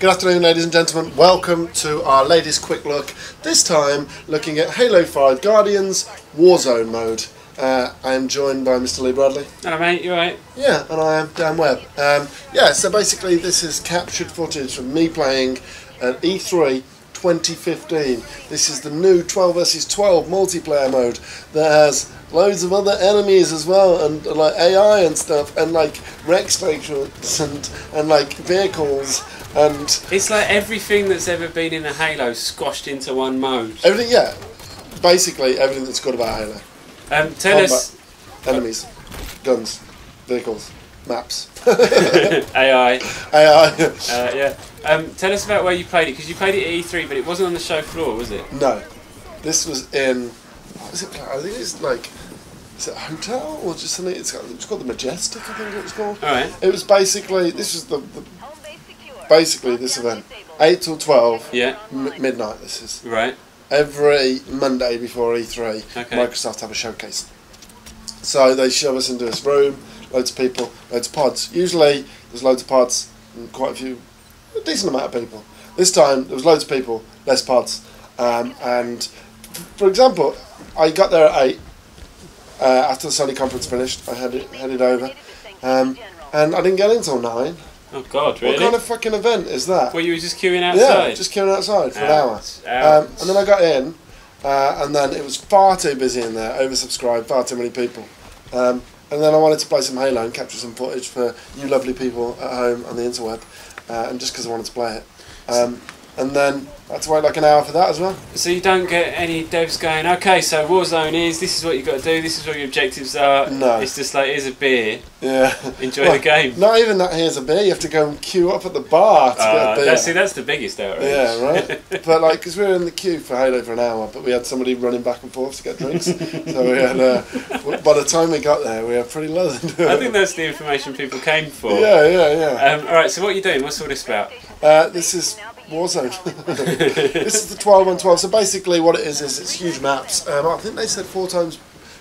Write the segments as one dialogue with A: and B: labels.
A: Good afternoon, ladies and gentlemen. Welcome to our latest quick look. This time looking at Halo 5 Guardians Warzone mode. I am joined by Mr. Lee Bradley.
B: Hello mate, you alright?
A: Yeah, and I am Dan Webb. Yeah, so basically this is captured footage from me playing at E3 2015. This is the new 12 vs 12 multiplayer mode that has loads of other enemies as well, and like AI and stuff, and like rec stations and like vehicles. And
B: it's like everything that's ever been in a Halo squashed into one mode.
A: Everything, yeah. Basically everything that's good about Halo.
B: Tell us...
A: Enemies, guns, vehicles, maps.
B: AI.
A: AI.
B: Yeah. Tell us about where you played it, because you played it at E3, but it wasn't on the show floor, was it?
A: No. This was in... What was it? I think it's like... Is it a hotel or just something? It's called the Majestic, I think it was called.
B: Alright.
A: It was basically... This was basically this event. 8 till 12.
B: Yeah.
A: Midnight, this is.
B: Right.
A: Every Monday before E3,
B: okay.
A: Microsoft have a showcase. So they shove us into this room, loads of people, loads of pods. Usually there's loads of pods and quite a decent amount of people. This time there was loads of people, less pods. And for example, I got there at 8 after the Sony conference finished. I headed over, and I didn't get in until 9.
B: Oh God, really?
A: What kind of fucking event is that?
B: Well, you were just queuing outside?
A: Yeah, just queuing outside for an hour.
B: Ouch.
A: And then I got in, and then it was far too busy in there, oversubscribed, far too many people. And then I wanted to play some Halo and capture some footage for you lovely people at home on the interweb, and just because I wanted to play it. And then I had to wait like an hour for that as well.
B: So you don't get any devs going, okay, so Warzone this is what you've got to do, this is what your objectives are.
A: No.
B: It's just like, here's a beer.
A: Yeah.
B: Enjoy the game.
A: Not even that, here's a beer, you have to go and queue up at the bar to get a beer.
B: See, that's the biggest outrage.
A: Yeah, right. But like, because we were in the queue for Halo for an hour, but we had somebody running back and forth to get drinks. So we had, by the time we got there, we had pretty low.
B: I think that's the information people came for.
A: Yeah.
B: Alright, so what are you doing? What's all this about?
A: This is Warzone. This is the 12 on 12. So basically what it is it's huge maps. I think they said 4 times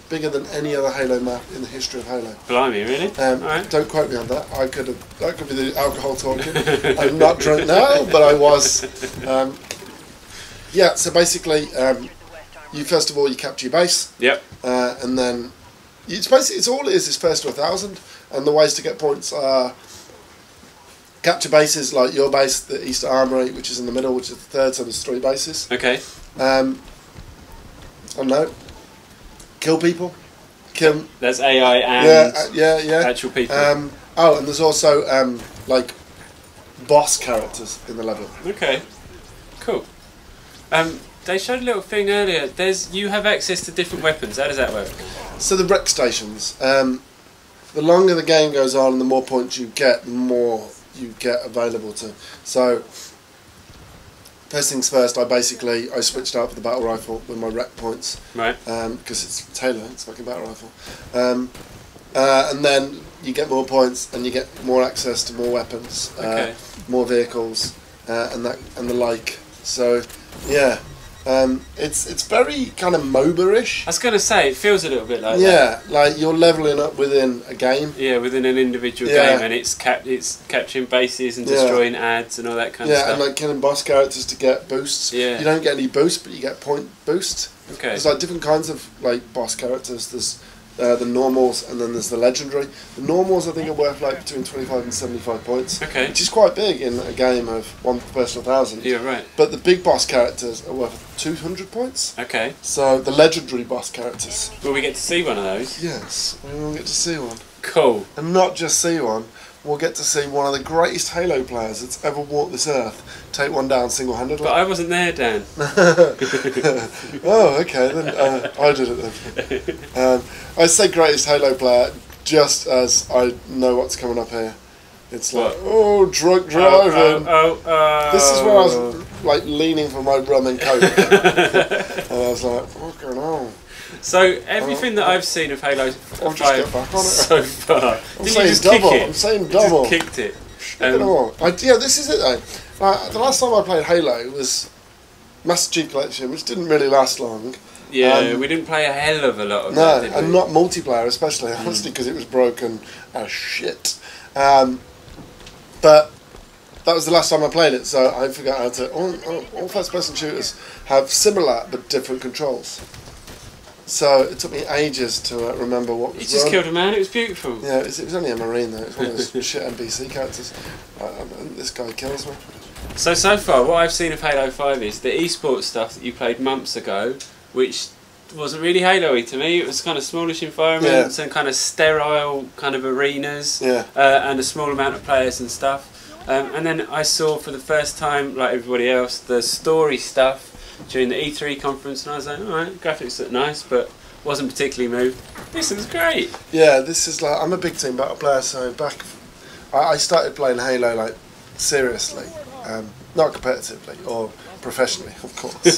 A: bigger than any other Halo map in the history of Halo.
B: Blimey, really? Right. Don't
A: quote me on that. That could be the alcohol talking. I'm not drunk now, but I was. Yeah, so basically, you first of all you capture your base.
B: Yep.
A: And then it's all it is first to 1,000, and the ways to get points are capture bases like your base, the Easter Armory, which is in the middle, which is the third, so there's 3 bases.
B: Okay.
A: I don't know. Kill people. Kill.
B: There's AI and
A: yeah.
B: actual people.
A: Oh, and there's also like boss characters in the level.
B: Okay. Cool. They showed a little thing earlier. You have access to different weapons. How does that work?
A: So the rec stations. The longer the game goes on, and the more points you get, the more you get available to. So first things first, I switched out for the battle rifle with my rec points,
B: right?
A: Because it's Halo, it's fucking battle rifle. And then you get more points and you get more access to more weapons, more vehicles, and the like. So yeah. It's very kind of MOBA-ish.
B: I was going to say, it feels a little bit like that.
A: Yeah, like you're levelling up within a game.
B: Yeah, within an individual game, and it's capturing bases and destroying ads and all that kind of stuff.
A: Yeah, and like killing boss characters to get boosts.
B: Yeah.
A: You don't get any boosts, but you get point boost.
B: Okay.
A: There's like different kinds of like boss characters. There's the normals, and then there's the legendary. The normals I think are worth like between 25 and 75 points.
B: Okay.
A: Which is quite big in a game of 1 person 1,000.
B: Yeah, right.
A: But the big boss characters are worth 200 points.
B: Okay.
A: So the legendary boss characters.
B: Will we get to see one of those?
A: Yes, we will get to see one.
B: Cool.
A: And not just see one, we'll get to see one of the greatest Halo players that's ever walked this earth take one down single-handedly.
B: But I wasn't there, Dan.
A: Oh, okay, then I did it then. I say greatest Halo player just as I know what's coming up here. It's like, oh, drunk driving. This is where I was like leaning for my rum and coke. And I was like, what's going on?
B: So everything that I've seen of Halo 5 so far,
A: I'm saying double. I'm saying double.
B: You just kicked it.
A: Yeah, this is it though. The last time I played Halo was Master Chief Collection, which didn't really last long.
B: Yeah, we didn't play a hell of a lot of that, did we?
A: And not multiplayer especially, honestly, because it was broken as shit. But that was the last time I played it, so I forgot how to. All first-person shooters have similar but different controls. So it took me ages to remember what was.
B: You just killed a man. It was beautiful.
A: Yeah, it was only a marine though. It was one of those shit NPC characters. This guy kills me.
B: So far, what I've seen of Halo 5 is the esports stuff that you played months ago, which wasn't really Halo-y to me. It was kind of smallish environments and kind of sterile kind of arenas, and a small amount of players and stuff. And then I saw for the first time, like everybody else, the story stuff during the E3 conference, and I was like, alright, graphics look nice, but wasn't particularly moved. This looks great.
A: Yeah, this is like, I'm a big team battle player, so I started playing Halo like seriously, not competitively or professionally, of course.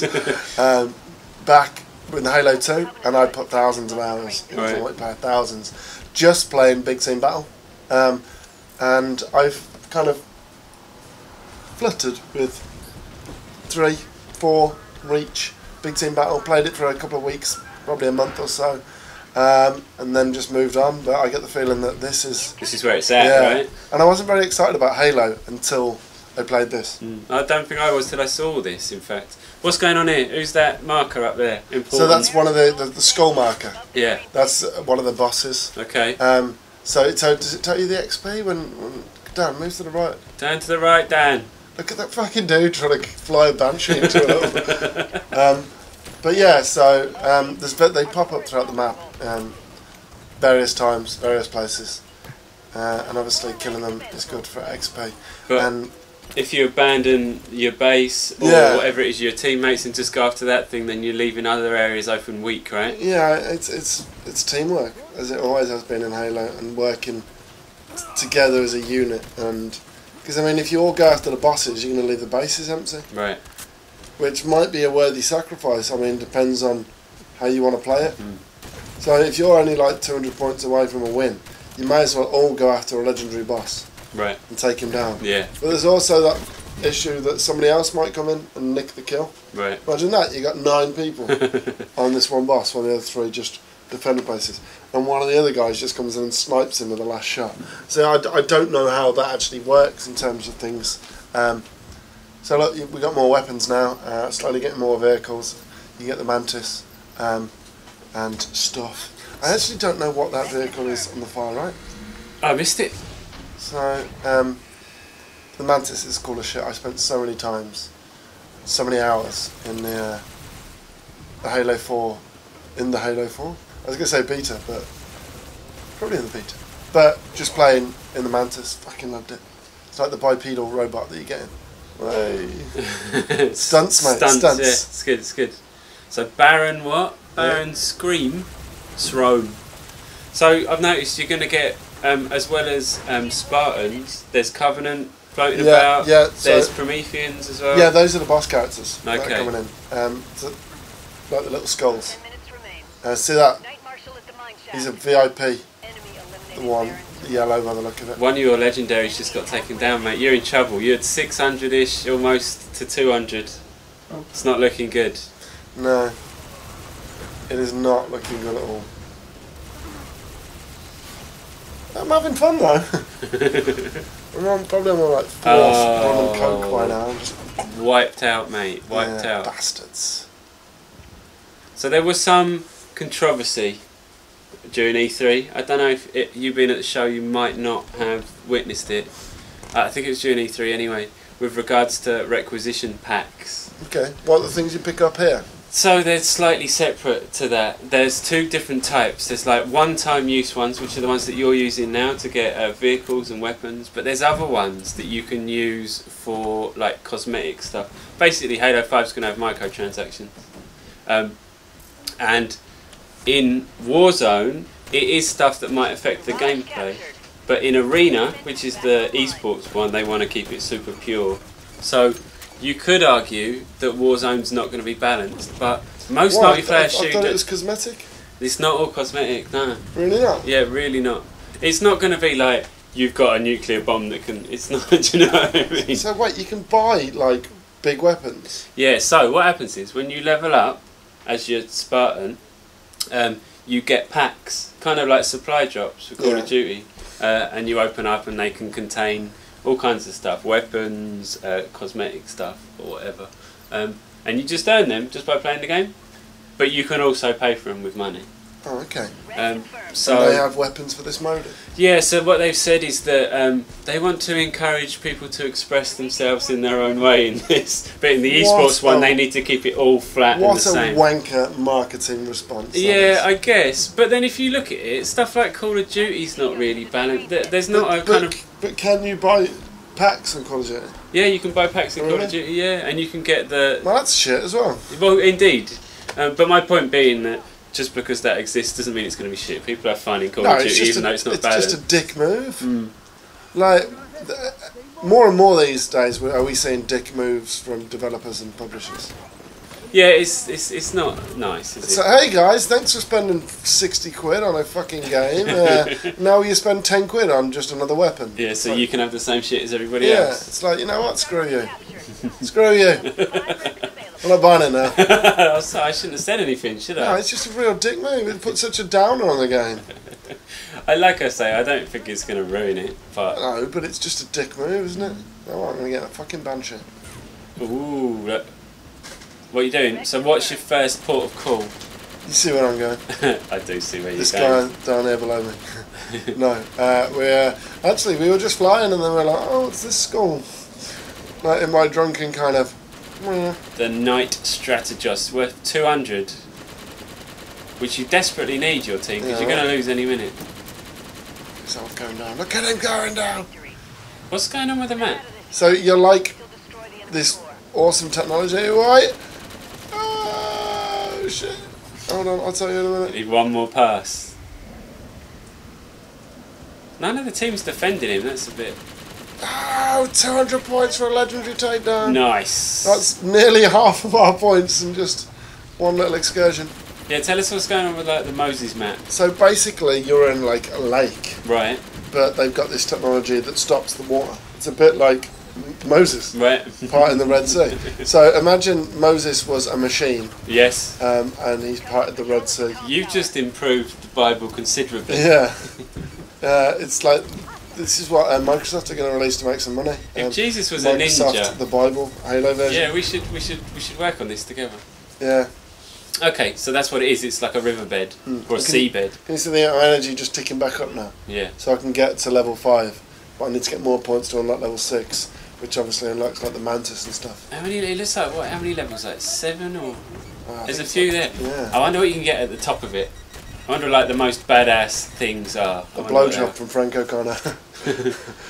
A: Back in Halo 2, and I put thousands of hours into multiplayer, thousands, just playing big team battle, and I've kind of flirted with 3, 4 reach big team battle. Played it for a couple of weeks, probably a month or so, and then just moved on. But I get the feeling that this is
B: where it's at, right? And
A: I wasn't very excited about Halo until I played this.
B: I don't think I was till I saw this. In fact, what's going on here? Who's that marker up there? Important.
A: So that's one of the skull marker.
B: Yeah,
A: that's one of the bosses.
B: Okay.
A: So does it tell you the XP when Dan moves to the right?
B: Down to the right, Dan.
A: Look at that fucking dude trying to fly a Banshee into a little. But yeah, so they pop up throughout the map, various times, various places, and obviously killing them is good for XP.
B: But if you abandon your base or whatever it is, your teammates, and just go after that thing, then you're leaving other areas open weak, right?
A: Yeah, it's teamwork, as it always has been in Halo, and working together as a unit. And because I mean, if you all go after the bosses, you're going to leave the bases empty.
B: Right.
A: Which might be a worthy sacrifice. I mean, depends on how you want to play it. So if you're only like 200 points away from a win, you may as well all go after a legendary boss,
B: right,
A: and take him down.
B: Yeah.
A: But there's also that issue that somebody else might come in and nick the kill.
B: Right.
A: Imagine that, you got 9 people on this one boss, while the other 3 just defend the bases, and one of the other guys just comes in and snipes him with the last shot. So I don't know how that actually works in terms of things. So look, we got more weapons now. Slowly getting more vehicles. You get the Mantis and stuff. I actually don't know what that vehicle is on the far right.
B: I missed it.
A: So the Mantis is cool as shit. I spent so many times, so many hours in the Halo 4. In the Halo 4. I was going to say beta, but probably in the beta. But just playing in the Mantis, fucking loved it. It's like the bipedal robot that you get in. Hey. Stunts, mate. Stunts.
B: Yeah, it's good, it's good. So Baron what? Baron Scream? Srome. So I've noticed you're going to get, as well as Spartans, there's Covenant floating about. Yeah, there's Prometheans as well.
A: Yeah, those are the boss characters that
B: okay.
A: are coming in. So, like the little skulls. See that? He's a VIP. The one, the yellow by the look of it.
B: One of your legendaries just got taken down, mate. You're in trouble. You're at 600-ish, almost to 200. It's not looking good.
A: No. It is not looking good at all. I'm having fun though. I'm probably on like 4 rum and coke by now. Just
B: wiped out, mate. Wiped out.
A: Bastards.
B: So there was some controversy during E3. I don't know if you being at the show, you might not have witnessed it. I think it was during E3 anyway, with regards to requisition packs.
A: Okay, what are the things you pick up here?
B: So they're slightly separate to that. There's 2 different types. There's like one-time use ones, which are the ones that you're using now to get vehicles and weapons. But there's other ones that you can use for like cosmetic stuff. Basically, Halo 5's going to have microtransactions. And in Warzone, it is stuff that might affect the gameplay. But in Arena, which is the esports one, they want to keep it super pure. So you could argue that Warzone's not going to be balanced, but most multiplayer shooters... I
A: thought it was cosmetic.
B: It's not all cosmetic, no.
A: Really not?
B: Yeah, really not. It's not going to be like, you've got a nuclear bomb that can... It's not, do you know what I mean?
A: So wait, you can buy, like, big weapons?
B: Yeah, so what happens is, when you level up, as your Spartan, you get packs, kind of like supply drops for Call of Duty, and you open up and they can contain all kinds of stuff, weapons, cosmetic stuff, or whatever. And you just earn them just by playing the game. But you can also pay for them with money.
A: Oh, okay.
B: So
A: and they have weapons for this mode?
B: Yeah, so what they've said is that they want to encourage people to express themselves in their own way in this. But in the esports one, they need to keep it all flat and the same.
A: What a wanker marketing response.
B: Yeah, I guess. But then if you look at it, stuff like Call of Duty's not really balanced. There's not a kind of...
A: But can you buy packs in Call of Duty?
B: Yeah, you can buy packs in Call of Duty, yeah. And you can get the...
A: Well, that's shit as well.
B: Well, indeed. But my point being that just because that exists doesn't mean it's going to be shit. People have fun in Call of Duty even though it's not bad.
A: It's just a dick move. Like, more and more these days are we seeing dick moves from developers and publishers.
B: Yeah, it's not nice, is it?
A: So, hey guys, thanks for spending 60 quid on a fucking game. Now you spend 10 quid on just another weapon.
B: Yeah, so you can have the same shit as everybody else.
A: Yeah, it's like, you know what, screw you. Screw you. I'm not buying it now.
B: I shouldn't have said anything, should I?
A: No, it's just a real dick move. It put such a downer on the game.
B: Like I say, I don't think it's going to ruin it, but...
A: No, but it's just a dick move, isn't it? Oh, I'm going to get a fucking Banshee.
B: Ooh, look. What are you doing? So what's your first port of call?
A: You see where I'm going?
B: I do see where you're going.
A: This guy down here below me. No, we were just flying and then we're like, oh, what's this school? Like in my drunken kind of...
B: The Night Strategist, worth 200, which you desperately need your team because you're going to lose any minute.
A: Someone's going down. Look at him going down.
B: What's going on with the map?
A: So you're like this awesome technology, right? Oh shit! Hold on, I'll tell you in a minute.
B: Need one more pass. None of the team's defending him. That's a bit.
A: Oh, 200 points for a legendary takedown.
B: Nice.
A: That's nearly half of our points in just one little excursion.
B: Yeah, tell us what's going on with like the Moses map.
A: So basically, you're in like a lake,
B: right?
A: But they've got this technology that stops the water. It's a bit like Moses,
B: right?
A: Part in the Red Sea. So imagine Moses was a machine.
B: Yes.
A: And he's parted the Red Sea.
B: You've just improved the Bible considerably.
A: Yeah. It's like. This is what Microsoft are going to release to make some money.
B: If Jesus was
A: Microsoft,
B: a ninja,
A: the Bible, Halo version.
B: Yeah, we should work on this together.
A: Yeah.
B: Okay, so that's what it is. It's like a riverbed or a seabed.
A: Can you see the energy just ticking back up now?
B: Yeah.
A: So I can get to level 5, but I need to get more points to unlock level 6, which obviously unlocks like the mantis and stuff.
B: How many? It looks like what? How many levels? Like 7 or? There's a
A: like,
B: few there.
A: Yeah.
B: I wonder what you can get at the top of it. I wonder like the most badass things are.
A: A blowjob from Frank O'Connor.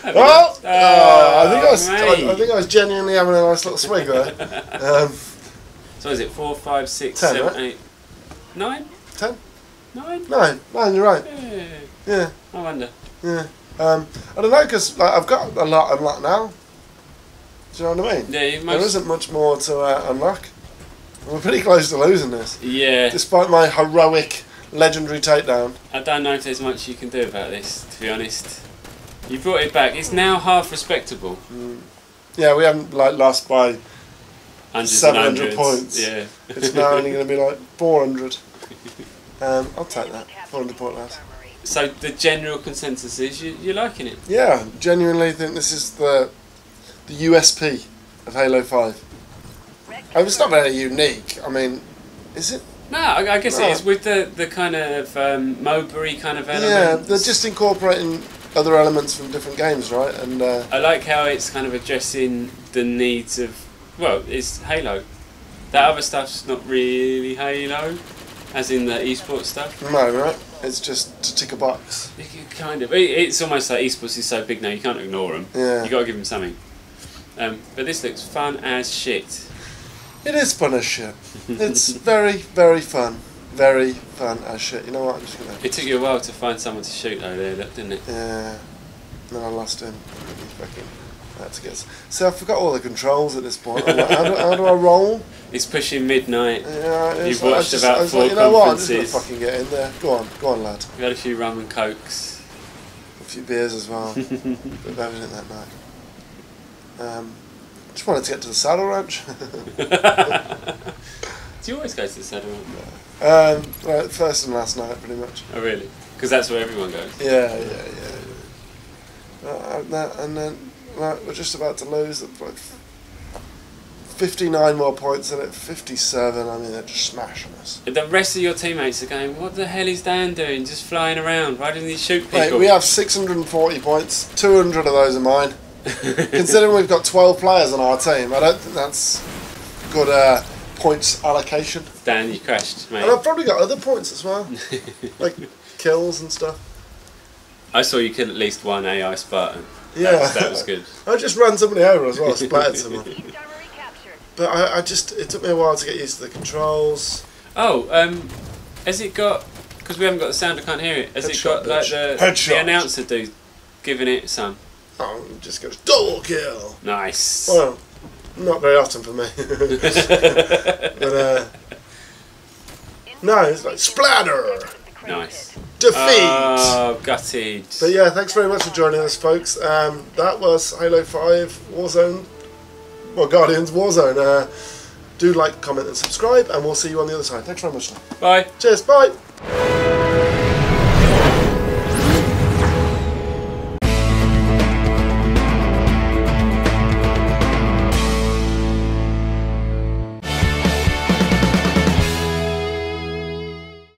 B: Well,
A: I think I was genuinely having a nice little swig there.
B: So is it 4, 5, 6,
A: 10,
B: 7,
A: right?
B: 8, 9?
A: 10?
B: 9?
A: 9, you're right. Yeah.
B: I wonder.
A: Yeah. I don't know, because like, I've got a lot unlocked now. Do you know what I mean?
B: Yeah,
A: there isn't much more to unlock. We're pretty close to losing this.
B: Yeah.
A: Despite my heroic legendary takedown.
B: I don't know if there's much you can do about this, to be honest. You brought it back. It's now half respectable.
A: Yeah, we haven't like lost by
B: hundreds
A: 700 points.
B: Yeah.
A: It's now only going to be like 400. I'll take that. 400 point loss.
B: So the general consensus is you're liking it?
A: Yeah, genuinely think this is the USP of Halo 5. I mean, it's not very unique. I mean, is it?
B: No, I guess it is with the kind of Mowbray kind of element.
A: Yeah, they're just incorporating other elements from different games, right? And
B: I like how it's kind of addressing the needs of, well, it's Halo. That other stuff's not really Halo, as in the esports stuff.
A: No, right? It's just to tick a box.
B: Kind of. It's almost like esports is so big now you can't ignore them.
A: Yeah.
B: You got to give them something. But this looks fun as shit.
A: It is fun as shit. It's very, very fun. Very fun as shit. You know what? I'm just gonna.
B: It took you a while to find someone to shoot though, there, didn't it?
A: Yeah. And then I lost him. I had to get. So I forgot all the controls at this point. I'm like, how do I roll?
B: It's pushing midnight.
A: Yeah.
B: You've watched about 4
A: you know what? I'm just
B: conferences.
A: gonna fucking get in there. Go on, lad.
B: We had a few rum and cokes.
A: A few beers as well. Bit of everything that night. Just wanted to get to the saddle ranch.
B: Do you always go to the saddle ranch?
A: Right, first and last night, pretty much.
B: Oh really? Because that's where everyone goes.
A: Yeah. And then No, we're just about to lose. Like 59 more points in it, 57. I mean, they're just smashing us.
B: The rest of your teammates are going, what the hell is Dan doing? Just flying around. Why doesn't he shoot people?
A: Mate, we have 640 points. 200 of those are mine. Considering we've got 12 players on our team, I don't think that's good points allocation.
B: Dan, you crashed, mate.
A: And I've probably got other points as well. Like kills and stuff.
B: I saw you kill at least one AI Spartan.
A: Yeah.
B: That was good.
A: I just ran somebody over as well, splattered someone. But I just, it took me a while to get used to the controls.
B: Oh, has it got, because we haven't got the sound, I can't hear it, has it got like the announcer dude giving it some?
A: Oh, it just goes, double kill!
B: Nice.
A: Well, not very often for me. But, no, it's like, splatter!
B: Nice.
A: Defeat!
B: Oh, gutted.
A: But yeah, thanks very much for joining us, folks. That was Halo 5 Warzone. Well, Guardians Warzone. Do like, comment and subscribe, and we'll see you on the other side. Thanks very much.
B: Bye.
A: Cheers, bye.